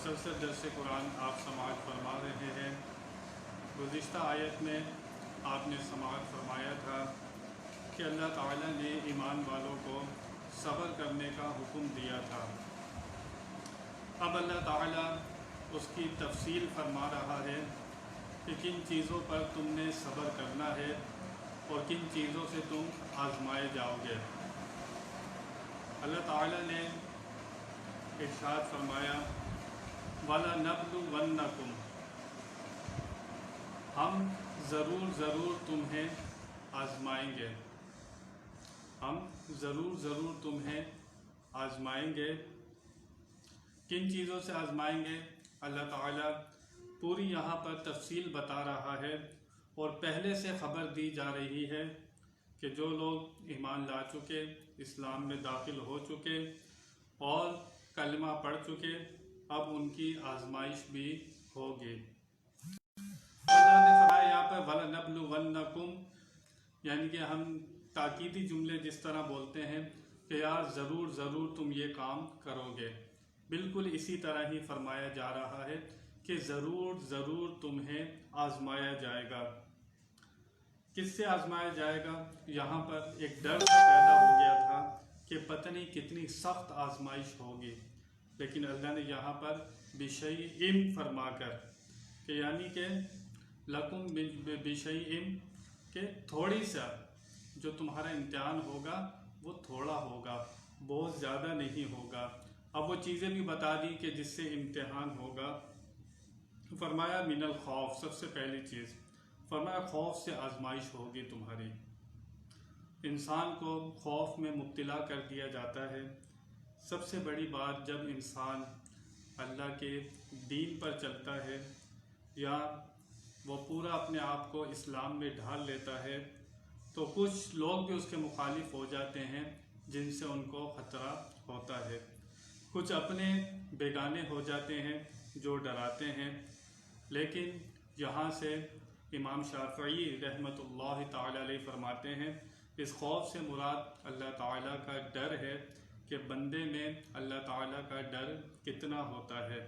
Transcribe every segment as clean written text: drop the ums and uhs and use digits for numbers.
मुसलसल दर्स कुरान आप समाअत फरमा रहे हैं। गुज़िश्ता आयत में आपने समाअत फरमाया था कि अल्लाह ताला ने ईमान वालों को सब्र करने का हुक्म दिया था। अब अल्लाह ताला उसकी तफसील फरमा रहा है कि किन चीज़ों पर तुमने सब्र करना है और किन चीज़ों से तुम आजमाए जाओगे। अल्लाह ताला ने इरशाद फरमाया, वाला नब्लुवन्नकुम, हम ज़रूर तुम्हें आजमाएंगे। हम ज़रूर तुम्हें आजमाएंगे। किन चीज़ों से आजमाएंगे अल्लाह ताला पूरी यहाँ पर तफसील बता रहा है और पहले से ख़बर दी जा रही है कि जो लोग ईमान ला चुके, इस्लाम में दाखिल हो चुके और कलमा पढ़ चुके, अब उनकी आजमाइश भी होगी। अल्लाह ने फरमाया यहाँ पर वलनब्लुवन्नकुम, यानी कि हम ताकीदी जुमले जिस तरह बोलते हैं कि यार ज़रूर तुम ये काम करोगे, बिल्कुल इसी तरह ही फरमाया जा रहा है कि ज़रूर तुम्हें आजमाया जाएगा। किससे आजमाया जाएगा? यहाँ पर एक डर पैदा हो गया था कि पता नहीं कितनी सख्त आजमाइश होगी, लेकिन अल्लाह ने यहाँ पर बिशैइन फरमाकर कि यानी कि लकुम बिशैइन के थोड़ी सा जो तुम्हारा इम्तिहान होगा वो थोड़ा होगा, बहुत ज़्यादा नहीं होगा। अब वो चीज़ें भी बता दी कि जिससे इम्तिहान होगा। फरमाया मिनल खौफ, सबसे पहली चीज़ फरमाया खौफ से आजमाइश होगी तुम्हारी। इंसान को खौफ में मुब्तला कर दिया जाता है। सबसे बड़ी बात जब इंसान अल्लाह के दीन पर चलता है या वो पूरा अपने आप को इस्लाम में ढाल लेता है, तो कुछ लोग भी उसके मुखालिफ हो जाते हैं जिनसे उनको ख़तरा होता है। कुछ अपने बेगाने हो जाते हैं जो डराते हैं। लेकिन यहाँ से इमाम शाफ़ई रहमतुल्लाह ताला अलैह फरमाते हैं, इस खौफ से मुराद अल्लाह ताला का डर है कि बंदे में अल्लाह ताला का डर कितना होता है।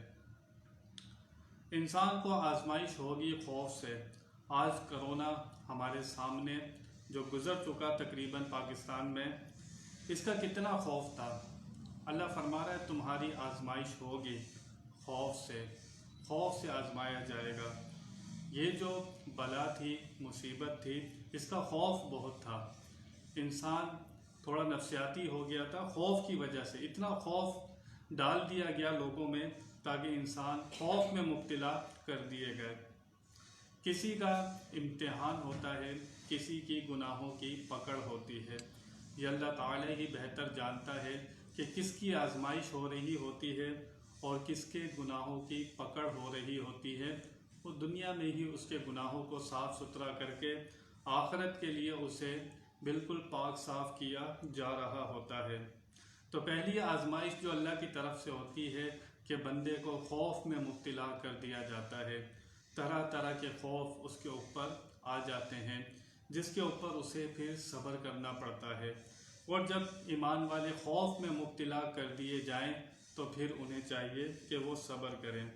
इंसान को आजमाइश होगी खौफ से। आज कोरोना हमारे सामने जो गुज़र चुका तकरीबन पाकिस्तान में, इसका कितना खौफ था। अल्लाह फरमा रहा है तुम्हारी आजमाइश होगी खौफ से आजमाया जाएगा। ये जो बला थी, मुसीबत थी, इसका खौफ बहुत था। इंसान थोड़ा नफसियाती हो गया था खौफ की वजह से। इतना खौफ डाल दिया गया लोगों में ताकि इंसान खौफ में मुब्तला कर दिए गए। किसी का इम्तिहान होता है, किसी की गुनाहों की पकड़ होती है। ये अल्लाह ताला ही बेहतर जानता है कि किसकी आजमाइश हो रही होती है और किसके गुनाहों की पकड़ हो रही होती है। वो दुनिया में ही उसके गुनाहों को साफ़ सुथरा करके आखिरत के लिए उसे बिल्कुल पाक साफ़ किया जा रहा होता है। तो पहली आजमाइश जो अल्लाह की तरफ से होती है कि बंदे को खौफ में मुब्तला कर दिया जाता है। तरह तरह के खौफ उसके ऊपर आ जाते हैं जिसके ऊपर उसे फिर सब्र करना पड़ता है। और जब ईमान वाले खौफ में मुब्तला कर दिए जाएं तो फिर उन्हें चाहिए कि वो सब्र करें।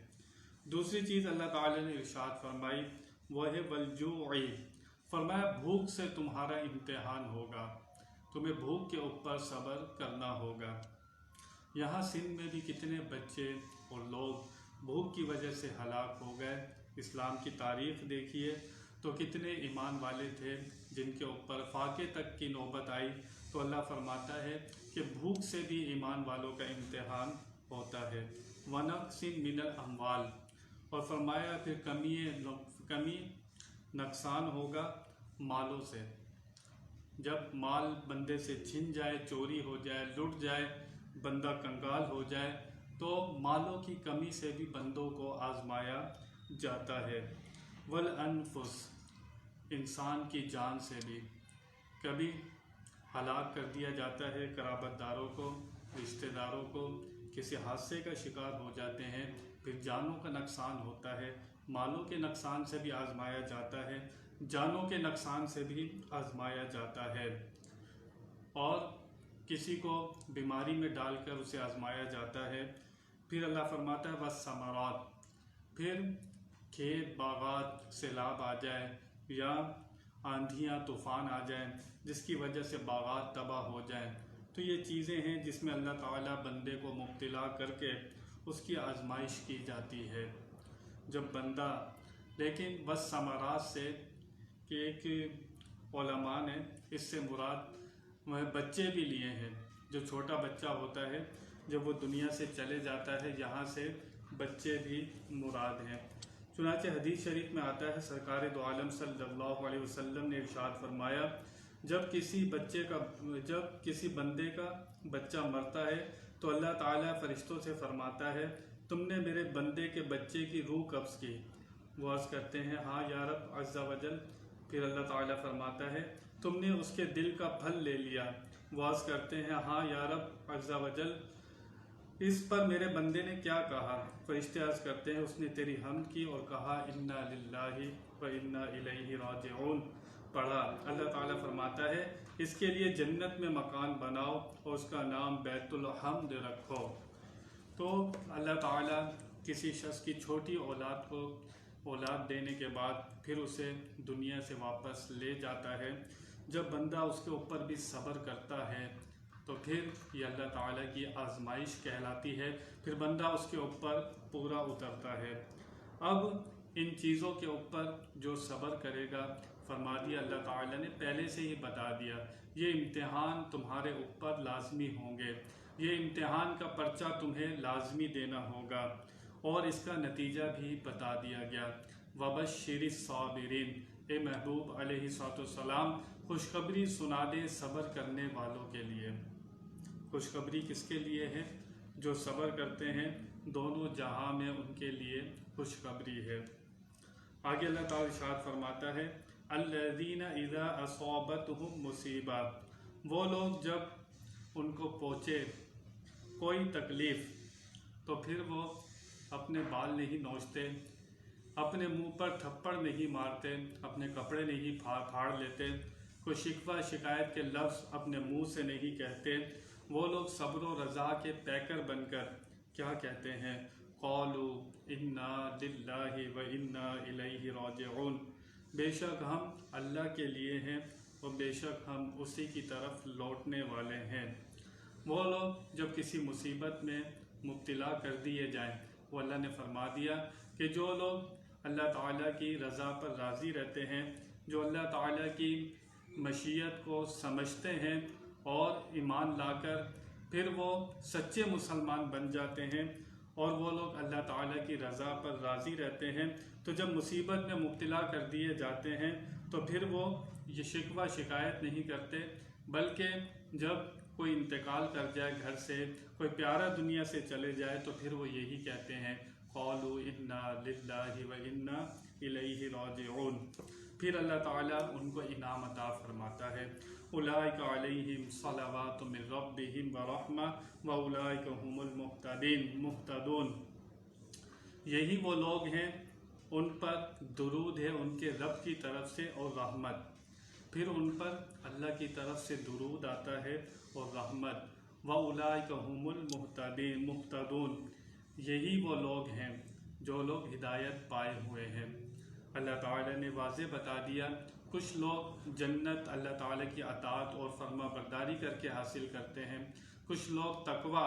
दूसरी चीज़ अल्लाह ताला ने इरशाद फरमाई, वह है वलजूई, फरमाया भूख से तुम्हारा इम्तिहान होगा, तुम्हें भूख के ऊपर सब्र करना होगा। यहाँ सिंध में भी कितने बच्चे और लोग भूख की वजह से हलाक हो गए। इस्लाम की तारीख़ देखिए तो कितने ईमान वाले थे जिनके ऊपर फाके तक की नौबत आई। तो अल्लाह फरमाता है कि भूख से भी ईमान वालों का इम्तिहान होता है। वनक़्सिम मिनल अम्वाल, और फरमाया फिर कमी नुकसान होगा मालों से। जब माल बंदे से छिन जाए, चोरी हो जाए, लुट जाए, बंदा कंगाल हो जाए, तो मालों की कमी से भी बंदों को आजमाया जाता है। वल अनफुस, इंसान की जान से भी कभी हलाक कर दिया जाता है। कराबतदारों को, रिश्तेदारों को किसी हादसे का शिकार हो जाते हैं, फिर जानों का नुकसान होता है। मालों के नुकसान से भी आजमाया जाता है, जानों के नुकसान से भी आजमाया जाता है। और किसी को बीमारी में डालकर उसे आजमाया जाता है। फिर अल्लाह फरमाता है वस्समरात, फिर खेत बागात सैलाब आ जाए या आंधियाँ तूफ़ान आ जाए जिसकी वजह से बागात तबाह हो जाएं, तो ये चीज़ें हैं जिसमें अल्लाह ताला बंदे को मुब्तला करके उसकी आजमाइश की जाती है। जब बंदा, लेकिन बस समरात से कि एक उलमा ने इससे मुराद वह बच्चे भी लिए हैं। जो छोटा बच्चा होता है जब वो दुनिया से चले जाता है, यहाँ से बच्चे भी मुराद हैं। चुनांचे हदीस शरीफ में आता है, सरकार दो आलम सल्लल्लाहु अलैहि वसल्लम ने इरशाद फरमाया, जब किसी बंदे का बच्चा मरता है तो अल्लाह ताला फरिश्तों से फरमाता है, तुमने मेरे बंदे के बच्चे की रूह कब्ज़ की। वो अर्ज़ करते हैं, हाँ या रब अज़्ज़ा वजल। फिर अल्लाह ताला फरमाता है, तुमने उसके दिल का फल ले लिया। वो अर्ज़ करते हैं, हाँ या रब अज़्ज़ा वजल। इस पर मेरे बंदे ने क्या कहा? फरिश्ते अर्ज़ करते हैं, उसने तेरी हम्द की और कहा इन्ना लिल्लाहि व इन्ना इलैहि राजिऊन पढ़ा। अल्लाह ताला फरमाता है, इसके लिए जन्नत में मकान बनाओ और उसका नाम बैतुल हम्द रखो। तो अल्लाह ताला किसी शख्स की छोटी औलाद को औलाद देने के बाद फिर उसे दुनिया से वापस ले जाता है। जब बंदा उसके ऊपर भी सब्र करता है तो फिर ये अल्लाह ताला की आजमाइश कहलाती है। फिर बंदा उसके ऊपर पूरा उतरता है। अब इन चीज़ों के ऊपर जो सब्र करेगा, फरमा दिया अल्लाह ताला ने पहले से ही बता दिया, ये इम्तिहान तुम्हारे ऊपर लाजमी होंगे, ये इम्तिहान का पर्चा तुम्हें लाजमी देना होगा। और इसका नतीजा भी बता दिया गया, वबश्शिरि साबिरीन, ए महबूब अलैहिस्सलाम खुशखबरी सुना दे सब्र करने वालों के लिए। खुशखबरी किसके लिए है? जो सब्र करते हैं, दोनों जहां में उनके लिए खुशखबरी है। आगे अल्लाह ताला इरशाद फरमाता है, अल्लज़ीना इज़ा असाबतहुम मुसीबा, वो लोग जब उनको पहुँचे कोई तकलीफ़ तो फिर वो अपने बाल नहीं नोचते, अपने मुंह पर थप्पड़ नहीं मारते, अपने कपड़े नहीं फाड़ लेते, कोई शिकवा शिकायत के लफ्ज़ अपने मुंह से नहीं कहते। वो लोग सब्र व रज़ा के पैकर बनकर क्या कहते हैं, क़ालू इन्ना लिल्लाहि व इन्ना इलैहि राजिऊन, बेशक हम अल्लाह के लिए हैं और बेशक हम उसी की तरफ लौटने वाले हैं। वो लोग जब किसी मुसीबत में मुब्तला कर दिए जाएं, वो अल्लाह ने फरमा दिया कि जो लोग अल्लाह ताला की रज़ा पर राज़ी रहते हैं, जो अल्लाह ताला की मशीयत को समझते हैं और ईमान लाकर फिर वो सच्चे मुसलमान बन जाते हैं और वो लोग अल्लाह ताला की रज़ा पर राज़ी रहते हैं, तो जब मुसीबत में मुब्तला कर दिए जाते हैं तो फिर वो ये शिकवा शिकायत नहीं करते, बल्कि जब कोई इंतकाल कर जाए घर से, कोई प्यारा दुनिया से चले जाए तो फिर वो यही कहते हैं, क़ालू इन्ना लिल्लाहि व इन्ना इलैहि राजिऊन। फिर अल्लाह ताला उनको इनाम अता फरमाता है, उलाइका अलैहिम सलावातु मिन रब्बिहिम व रहमा व उलाइका हुमुल मुहतदून। यही वो लोग हैं, उन पर दुरूद है उनके रब की तरफ से और रहमत। फिर उन पर अल्लाह की तरफ से दुरूद आता है और रहमत। व उलाइका हुमुल मुहतदून, यही वो लोग हैं जो लोग हिदायत पाए हुए हैं। अल्लाह ताला ने वाज़े बता दिया, कुछ लोग जन्नत अल्लाह ताला की अताअत और फर्मा बरदारी करके हासिल करते हैं, कुछ लोग तकवा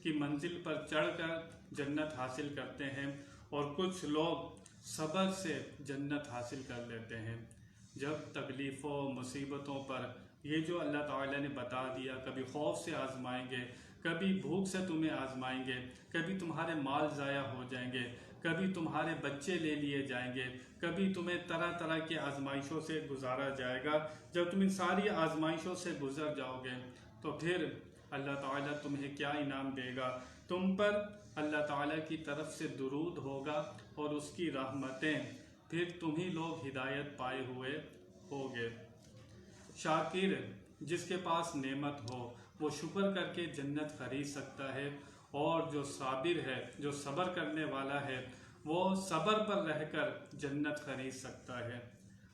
की मंजिल पर चढ़कर जन्नत हासिल करते हैं और कुछ लोग सब्र से जन्नत हासिल कर लेते हैं। जब तकलीफ़ों मुसीबतों पर ये जो अल्लाह ताला ने बता दिया, कभी खौफ से आजमाएंगे, कभी भूख से तुम्हें आजमाएंगे, कभी तुम्हारे माल ज़ाया हो जाएंगे, कभी तुम्हारे बच्चे ले लिए जाएंगे, कभी तुम्हें तरह तरह की आजमाइशों से गुजारा जाएगा। जब तुम इन सारी आजमाइशों से गुजर जाओगे तो फिर अल्लाह ताला तुम्हें क्या इनाम देगा? तुम पर अल्लाह ताला की तरफ से दुरूद होगा और उसकी रहमतें, फिर तुम ही लोग हिदायत पाए हुए होगे। शाकिर, जिसके पास नेमत हो वो शुक्र करके जन्नत खरीद सकता है, और जो साबिर है, जो सब्र करने वाला है, वो सब्र पर रहकर जन्नत खरीद सकता है।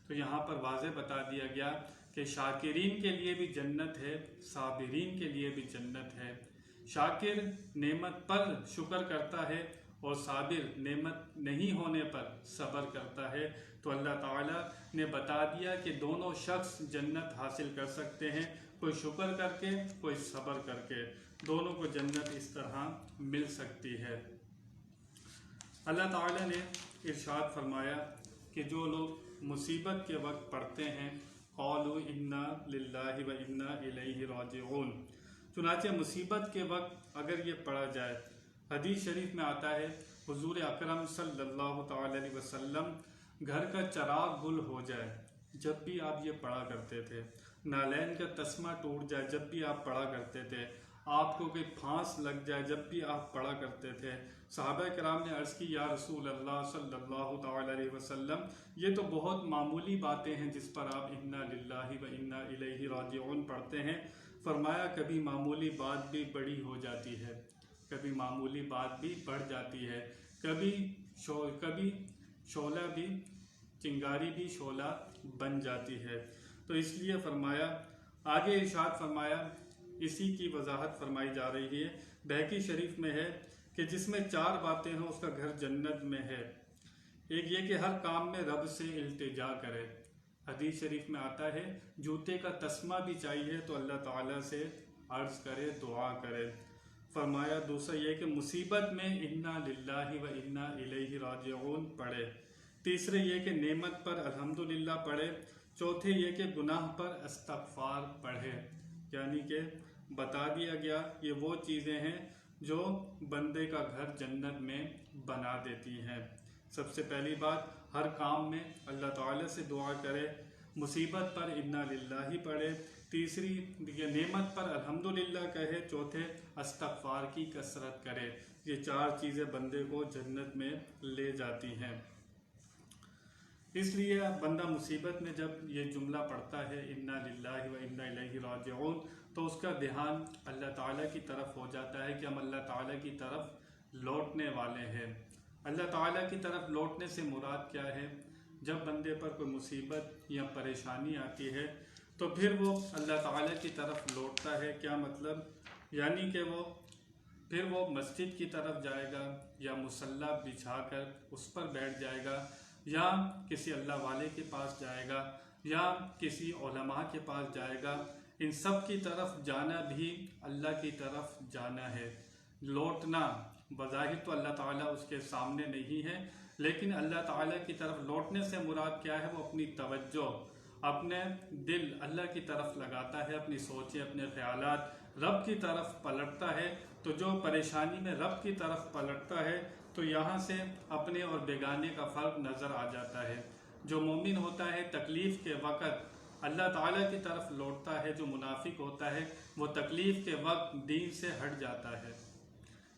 तो यहाँ पर वाज़े बता दिया गया कि शाकिरीन के लिए भी जन्नत है, साबिरीन के लिए भी जन्नत है। शाकिर नेमत पर शुक्र करता है और साबिर नेमत नहीं होने पर सब्र करता है। तो अल्लाह ताला ने बता दिया कि दोनों शख्स जन्नत हासिल कर सकते हैं, कोई शुक्र करके कोई सब्र करके, दोनों को जन्नत इस तरह मिल सकती है। अल्लाह ताला ने इरशाद फरमाया कि जो लोग मुसीबत के वक्त पढ़ते हैं क़ालू इन्ना लिल्लाहि व इन्ना इलैहि राजिऊन, चुनाचे मुसीबत के वक्त अगर ये पढ़ा जाए, हदीस शरीफ में आता है हुजूर अकरम सल्लल्लाहु ताला अलैहि वसल्लम घर का चराग गुल हो जाए जब भी आप ये पढ़ा करते थे, नालैन का तस्मा टूट जाए जब भी आप पढ़ा करते थे, आपको कोई फांस लग जाए जब भी आप पढ़ा करते थे। सहाबा किराम ने अर्ज़ की या रसूल अल्लाह सल्लल्लाहु ताला अलैहि वसल्लम, ये तो बहुत मामूली बातें हैं जिस पर आप इन्ना लिल्लाहि व इन्ना इलैहि राजिऊन पढ़ते हैं। फरमाया कभी मामूली बात भी बड़ी हो जाती है, कभी मामूली बात भी बढ़ जाती है, कभी शोला भी, चिंगारी भी शोला बन जाती है। तो इसलिए फरमाया, आगे इरशाद फरमाया, इसी की वजाहत फरमाई जा रही है, बैकी शरीफ में है कि जिसमें 4 बातें हों उसका घर जन्नत में है। एक ये कि हर काम में रब से इल्तिजा करे, हदीस शरीफ में आता है जूते का तस्मा भी चाहिए तो अल्लाह ताला से अर्ज़ करे, दुआ करे। फरमाया दूसरा ये कि मुसीबत में इन्ना लिल्लाहि व इन्ना इलैहि राजिऊन पढ़े। तीसरे ये कि नेमत पर अल्हम्दुलिल्लाह पढ़े। चौथे ये कि गुनाह पर इस्तग़फ़ार पढ़े। यानी कि बता दिया गया ये वो चीज़ें हैं जो बंदे का घर जन्नत में बना देती हैं। सबसे पहली बात, हर काम में अल्लाह ताला से दुआ करे, मुसीबत पर इन्ना लिल्लाहि पढ़े, तीसरी नेमत पर अल्हम्दुलिल्लाह कहे, चौथे इस्तग़फ़ार की कसरत करे। ये 4 चीज़ें बंदे को जन्नत में ले जाती हैं। इसलिए बंदा मुसीबत में जब ये जुमला पढ़ता है इन्ना लिल्लाहि व इन्ना इलैहि राजिऊन, तो उसका ध्यान अल्लाह ताला की तरफ हो जाता है कि हम अल्लाह ताला की तरफ लौटने वाले हैं। अल्लाह ताला की तरफ लौटने से मुराद क्या है? जब बंदे पर कोई मुसीबत या परेशानी आती है तो फिर वो अल्लाह ताला की तरफ लौटता है। क्या मतलब? यानी कि फिर वो मस्जिद की तरफ जाएगा या मुसल्ला बिछाकर उस पर बैठ जाएगा या किसी अल्लाह वाले के पास जाएगा या किसी उलमा के पास जाएगा। इन सब की तरफ जाना भी अल्लाह की तरफ जाना है। लौटना बज़ाहिर तो अल्लाह ताला उसके सामने नहीं है, लेकिन अल्लाह ताला की तरफ लौटने से मुराद क्या है? वो अपनी तवज्जो, अपने दिल अल्लाह की तरफ लगाता है, अपनी सोचें, अपने ख्यालात रब की तरफ पलटता है। तो जो परेशानी में रब की तरफ पलटता है तो यहाँ से अपने और बेगाने का फ़र्क नज़र आ जाता है। जो मोमिन होता है तकलीफ़ के वक़्त अल्लाह ताला की तरफ लौटता है, जो मुनाफिक होता है वो तकलीफ़ के वक्त दीन से हट जाता है।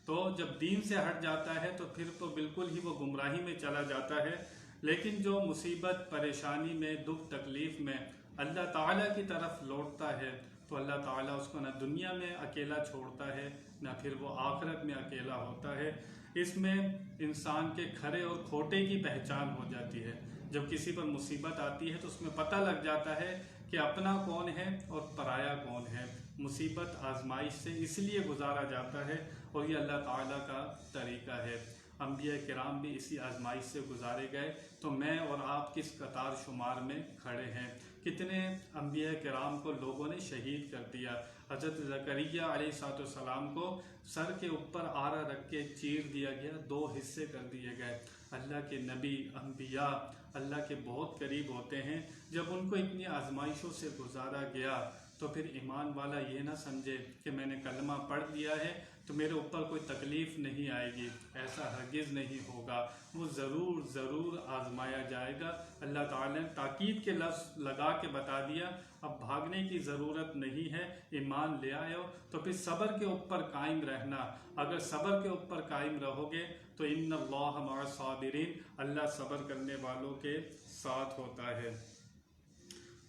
तो जब दीन से हट जाता है तो फिर तो बिल्कुल ही वो गुमराही में चला जाता है। लेकिन जो मुसीबत, परेशानी में, दुख तकलीफ़ में अल्लाह ताला की तरफ लौटता है तो अल्लाह ताला उसको ना दुनिया में अकेला छोड़ता है ना फिर वो आखिरत में अकेला होता है। इसमें इंसान के खरे और खोटे की पहचान हो जाती है। जब किसी पर मुसीबत आती है तो उसमें पता लग जाता है कि अपना कौन है और पराया कौन है। मुसीबत आजमाइश से इसलिए गुजारा जाता है और ये अल्लाह ताला का तरीका है। अंबिया किराम भी इसी आजमाइश से गुजारे गए, तो मैं और आप किस कतार शुमार में खड़े हैं। कितने अंबिया किराम को लोगों ने शहीद कर दिया। हज़रत ज़करिया अलैहिस्सलाम को सर के ऊपर आरा रख के चीर दिया गया, 2 हिस्से कर दिए गए। अल्लाह के नबी, अंबिया अल्लाह के बहुत करीब होते हैं। जब उनको इतनी आजमाइशों से गुजारा गया तो फिर ईमान वाला ये ना समझे कि मैंने कलमा पढ़ दिया है तो मेरे ऊपर कोई तकलीफ़ नहीं आएगी। ऐसा हरगिज़ नहीं होगा, वो ज़रूर आजमाया जाएगा। अल्लाह ताला ने ताकीद के लफ्ज़ लगा के बता दिया, अब भागने की ज़रूरत नहीं है, ईमान ले आए हो तो फिर सब्र के ऊपर कायम रहना। अगर सब्र के ऊपर कायम रहोगे तो इन्नल्लाह मअस साबिरीन, अल्लाह सब्र करने वालों के साथ होता है।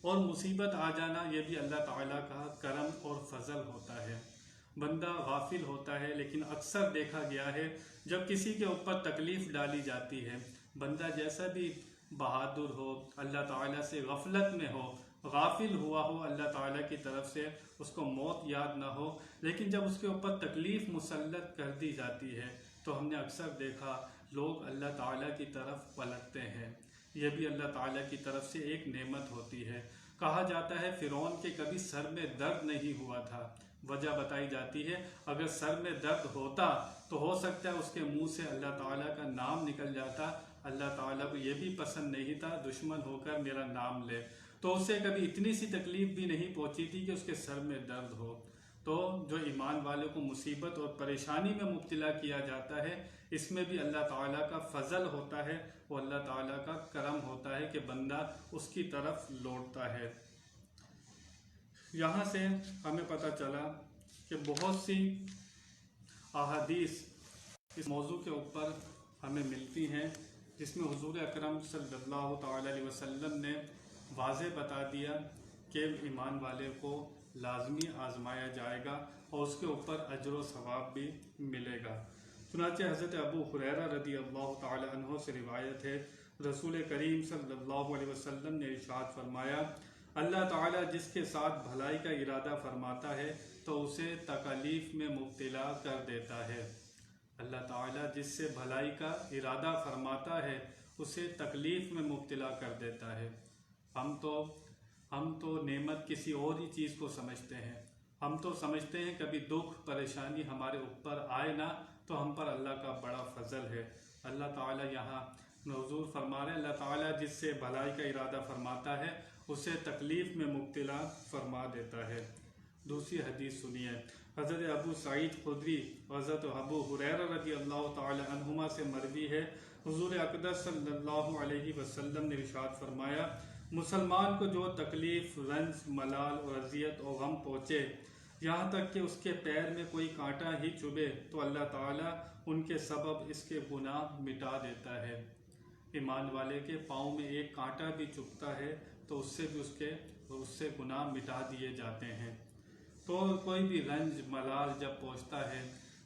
और मुसीबत आ जाना ये भी अल्लाह ताला का करम और फजल होता है। बंदा गाफिल होता है, लेकिन अक्सर देखा गया है जब किसी के ऊपर तकलीफ़ डाली जाती है, बंदा जैसा भी बहादुर हो, अल्लाह ताला से गफलत में हो, गाफिल हुआ हो अल्लाह ताला की तरफ से, उसको मौत याद ना हो, लेकिन जब उसके ऊपर तकलीफ़ मुसल्लत कर दी जाती है तो हमने अक्सर देखा लोग अल्लाह ताला की तरफ पलटते हैं। यह भी अल्लाह ताला की तरफ से एक नेमत होती है। कहा जाता है फ़िरौन के कभी सर में दर्द नहीं हुआ था। वजह बताई जाती है अगर सर में दर्द होता तो हो सकता है उसके मुंह से अल्लाह ताला का नाम निकल जाता। अल्लाह ताला को ये भी पसंद नहीं था दुश्मन होकर मेरा नाम ले, तो उसे कभी इतनी सी तकलीफ भी नहीं पहुंची थी कि उसके सर में दर्द हो। तो जो ईमान वालों को मुसीबत और परेशानी में मुब्तला किया जाता है, इसमें भी अल्लाह ताला का फजल होता है, वो अल्लाह ताला का करम होता है कि बंदा उसकी तरफ लौटता है। यहाँ से हमें पता चला कि बहुत सी अहादीस इस मौजू के ऊपर हमें मिलती हैं, जिसमें हुजूर अकरम सल्लल्लाहु ताला अलैहि वसल्लम ने वाज़े बता दिया कि ईमान वाले को लाजमी आजमाया जाएगा और उसके ऊपर अजर व सवाब भी मिलेगा। चुनांचे हज़रत अबू हुरैरा रदी अल्लाह ताला अन्हो से रिवायत है, रसूल करीम सल्लल्लाहु अलैहि वसल्लम ने इरशाद फरमाया, अल्लाह ताला जिसके साथ भलाई का इरादा फरमाता है तो उसे तकलीफ़ में मुब्तला कर देता है। अल्लाह ताला जिससे भलाई का इरादा फरमाता है उसे तकलीफ़ में मुब्तला कर देता है। हम तो नेमत किसी और ही चीज़ को समझते हैं। हम तो समझते हैं कभी दुख परेशानी हमारे ऊपर आए ना तो हम पर अल्लाह का बड़ा फजल है। अल्लाह ताला यहाँ हुजूर फरमा रहे, अल्लाह ताला जिससे भलाई का इरादा फरमाता है उसे तकलीफ़ में मुब्तला फरमा देता है। दूसरी हदीस सुनिए, हज़रत अबू सईद खुदरी हज़रत अबू हुरैरा रज़ी अल्लाह ताला अन्हुमा से मरवी है, हुजूर अक़दस सल्लल्लाहु अलैहि वसल्लम ने इरशाद फरमाया, मुसलमान को जो तकलीफ़ रंज मलाल और अजियत और गम पहुँचे, यहाँ तक कि उसके पैर में कोई कांटा ही चुभे, तो अल्लाह ताला उनके सबब इसके गुनाह मिटा देता है। ईमान वाले के पाँव में एक कांटा भी चुभता है तो उससे भी उससे गुनाह मिटा दिए जाते हैं। तो कोई भी रंज मलाल जब पहुँचता है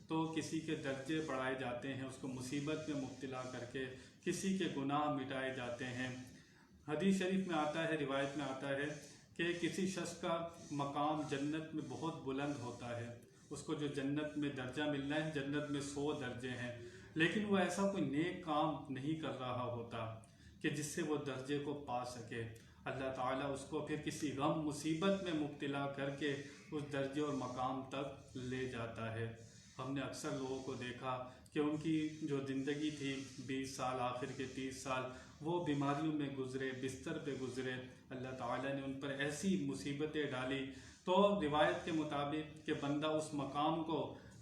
तो किसी के दर्जे बढ़ाए जाते हैं, उसको मुसीबत में मुब्तला करके किसी के गुनाह मिटाए जाते हैं। हदीस शरीफ में आता है, रिवायत में आता है कि किसी शख्स का मकाम जन्नत में बहुत बुलंद होता है, उसको जो जन्नत में दर्जा मिलना है, जन्नत में 100 दर्जे हैं, लेकिन वो ऐसा कोई नेक काम नहीं कर रहा होता कि जिससे वो दर्जे को पा सके। अल्लाह ताला उसको फिर किसी गम मुसीबत में मुब्तला करके उस दर्जे और मकाम तक ले जाता है। हमने अक्सर लोगों को देखा कि उनकी जो ज़िंदगी थी 20 साल आखिर के 30 साल वो बीमारियों में गुजरे, बिस्तर पे गुजरे। अल्लाह ताला ने उन पर ऐसी मुसीबतें डाली तो रिवायत के मुताबिक कि बंदा उस मकाम को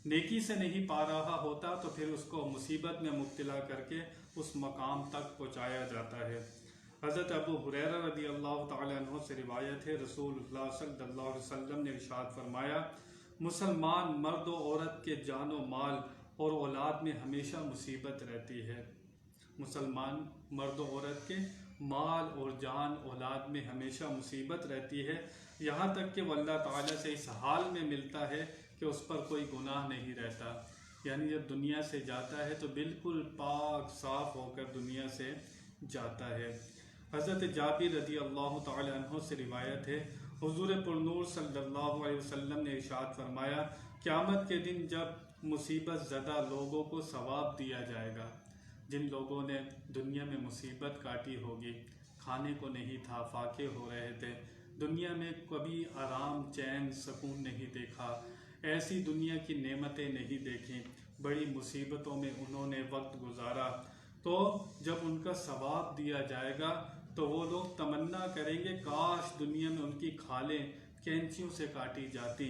नेकी से नहीं पा रहा होता तो फिर उसको मुसीबत में मुब्तला करके उस मकाम तक पहुँचाया जाता है। हज़रत अबू हुरैरा रज़ी अल्लाह ताला अन्हु से रिवायत है, रसूलुल्लाह सल्लल्लाहु अलैहि वसल्लम ने इरशाद फरमाया, मुसलमान मर्द और औरत के जानो माल और औलाद में हमेशा मुसीबत रहती है। मुसलमान मर्द और औरत के माल और जान औलाद में हमेशा मुसीबत रहती है, यहाँ तक कि वो अल्लाह ताला से इस हाल में मिलता है कि उस पर कोई गुनाह नहीं रहता। यानी जब दुनिया से जाता है तो बिल्कुल पाक साफ होकर दुनिया से जाता है। हज़रत जाबिर रज़ी अल्लाह ताला अन्हु से रिवायत है, हुजूर पुरनूर सल्लल्लाहु अलैहि वसल्लम ने इरशाद फरमाया, क़यामत के दिन जब मुसीबत ज़दा लोगों को सवाब दिया जाएगा, जिन लोगों ने दुनिया में मुसीबत काटी होगी, खाने को नहीं था, फाके हो रहे थे, दुनिया में कभी आराम चैन सुकून नहीं देखा, ऐसी दुनिया की नेमतें नहीं देखी, बड़ी मुसीबतों में उन्होंने वक्त गुजारा, तो जब उनका सवाब दिया जाएगा तो वो लोग तमन्ना करेंगे काश दुनिया में उनकी खालें कैंचियों से काटी जाती।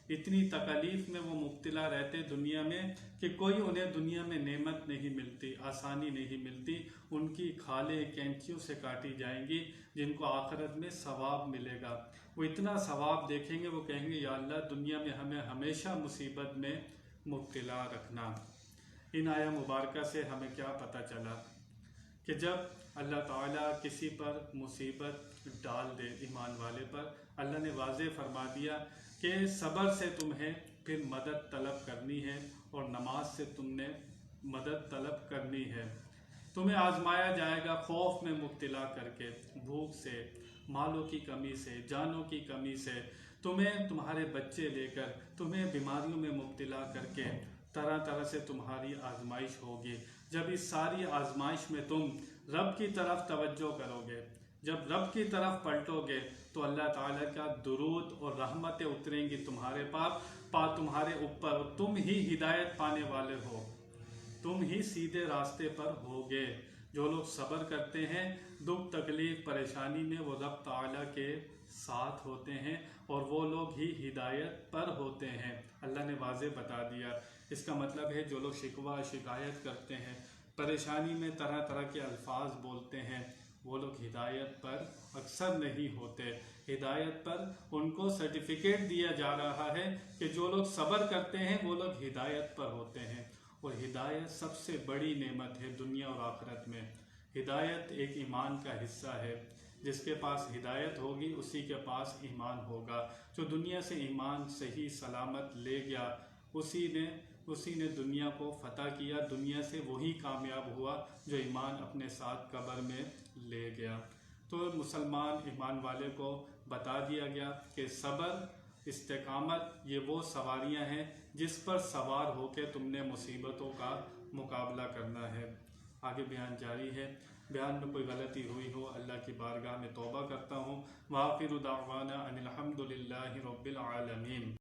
इतनी तकलीफ़ में वो मुब्तला रहते दुनिया में कि कोई उन्हें दुनिया में नेमत नहीं मिलती, आसानी नहीं मिलती, उनकी खालें कैंचियों से काटी जाएंगी जिनको आखिरत में सवाब मिलेगा। वो इतना सवाब देखेंगे, वो कहेंगे या अल्लाह दुनिया में हमें हमेशा मुसीबत में मुब्तला रखना। इन आया मुबारका से हमें क्या पता चला कि जब अल्लाह ताला किसी पर मुसीबत डाल दे ईमान वाले पर, अल्लाह ने वाज़े फरमा दिया कि सब्र से तुम्हें फिर मदद तलब करनी है और नमाज से तुमने मदद तलब करनी है। तुम्हें आजमाया जाएगा खौफ में मुब्तला करके, भूख से, मालों की कमी से, जानों की कमी से, तुम्हें तुम्हारे बच्चे लेकर तुम्हें बीमारियों में मुब्तला करके तरह तरह से तुम्हारी आजमाइश होगी। जब इस सारी आजमाइश में तुम रब की तरफ तवज्जो करोगे, जब रब की तरफ पलटोगे, तो अल्लाह ताला का दुरूद और रहमतें उतरेंगी तुम्हारे तुम्हारे ऊपर, और तुम ही हिदायत पाने वाले हो, तुम ही सीधे रास्ते पर होगे। जो लोग सब्र करते हैं दुख तकलीफ परेशानी में, वो रब ताला के साथ होते हैं और वो लोग ही हिदायत पर होते हैं। अल्लाह ने वाज़े बता दिया। इसका मतलब है जो लोग शिकवा शिकायत करते हैं, परेशानी में तरह तरह के अल्फाज बोलते हैं, वो लोग हिदायत पर अक्सर नहीं होते। हिदायत पर उनको सर्टिफिकेट दिया जा रहा है कि जो लोग सब्र करते हैं वो लोग हिदायत पर होते हैं। और हिदायत सबसे बड़ी नेमत है दुनिया और आखिरत में। हिदायत एक ईमान का हिस्सा है। जिसके पास हिदायत होगी उसी के पास ईमान होगा। जो दुनिया से ईमान सही सलामत ले गया, उसी ने दुनिया को फतह किया। दुनिया से वही कामयाब हुआ जो ईमान अपने साथ कब्र में ले गया। तो मुसलमान ईमान वाले को बता दिया गया कि सब्र इस्तेकामत ये वो सवारियां हैं जिस पर सवार होकर तुमने मुसीबतों का मुकाबला करना है। आगे बयान जारी है। बयान में कोई गलती हुई हो अल्लाह की बारगाह में तौबा करता हूँ। वाखिरु दावाना अनिल हम्दुलिल्लाहि रब्बिल आलमीन।